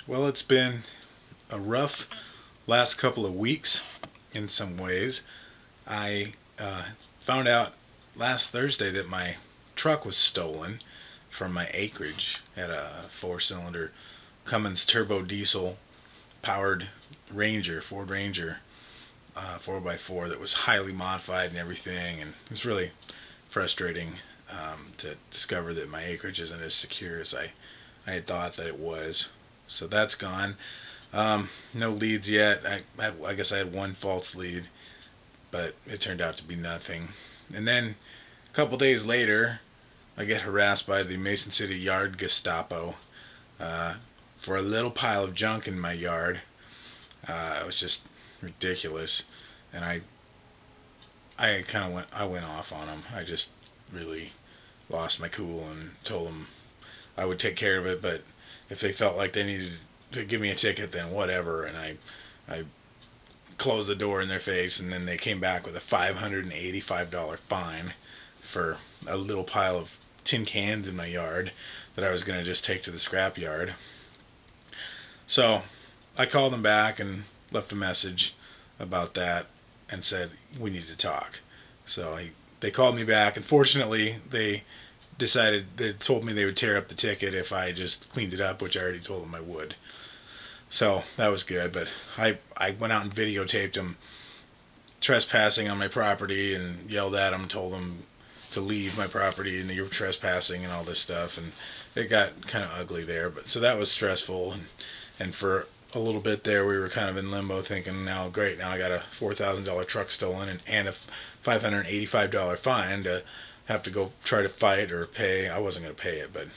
Well, it's been a rough last couple of weeks in some ways. I found out last Thursday that my truck was stolen from my acreage at a four-cylinder Cummins turbo diesel powered Ranger, Ford Ranger, 4x4 that was highly modified and everything. And it's really frustrating to discover that my acreage isn't as secure as I had thought that it was. So that's gone. No leads yet. I guess I had one false lead, but it turned out to be nothing. And then a couple days later, I get harassed by the Mason City Yard Gestapo uh, for a little pile of junk in my yard. It was just ridiculous, and I went off on them. I just really lost my cool and told them I would take care of it, but if they felt like they needed to give me a ticket, then whatever. And I closed the door in their face, and then they came back with a $585 fine for a little pile of tin cans in my yard that I was going to just take to the scrap yard. So I called them back and left a message about that and said we need to talk. So they called me back, and fortunately they told me they would tear up the ticket if I just cleaned it up, which I already told them I would. So that was good, but I went out and videotaped them trespassing on my property and yelled at them, told them to leave my property and you're trespassing and all this stuff, and it got kind of ugly there. But so that was stressful, and for a little bit there we were kind of in limbo, thinking, now great, now I got a $4,000 truck stolen and a $585 fine to have to go try to fight or pay. I wasn't going to pay it, but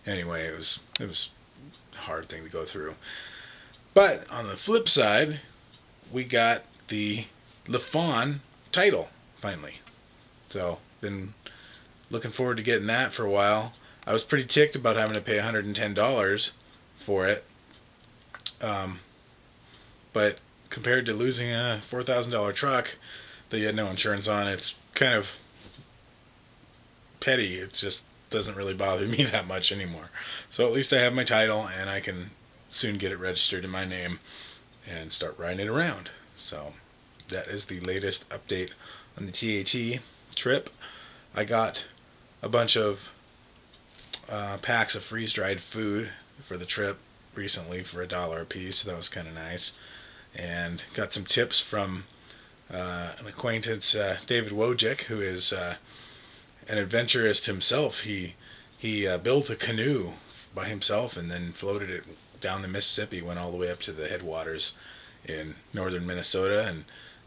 anyway, it was a hard thing to go through. But on the flip side, we got the LaFawn title finally. So been looking forward to getting that for a while. I was pretty ticked about having to pay $110 for it, um, but compared to losing a $4,000 truck that you had no insurance on, it's kind of petty. It just doesn't really bother me that much anymore. So at least I have my title, and I can soon get it registered in my name and start riding it around. So that is the latest update on the TAT trip. I got a bunch of packs of freeze-dried food for the trip recently for $1 a piece, so that was kind of nice. And got some tips from an acquaintance, David Wojcik, who is an adventurist himself. He built a canoe by himself and then floated it down the Mississippi, went all the way up to the headwaters in northern Minnesota,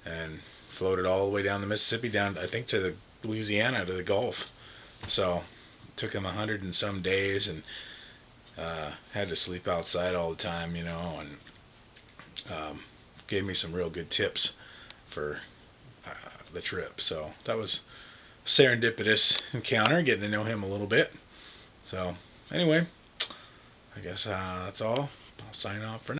and floated all the way down the Mississippi down, I think, to the Louisiana, to the Gulf. So it took him 100 and some days, and had to sleep outside all the time, and gave me some real good tips for the trip. So that was a serendipitous encounter, getting to know him a little bit. So anyway, I guess that's all. I'll sign off for now.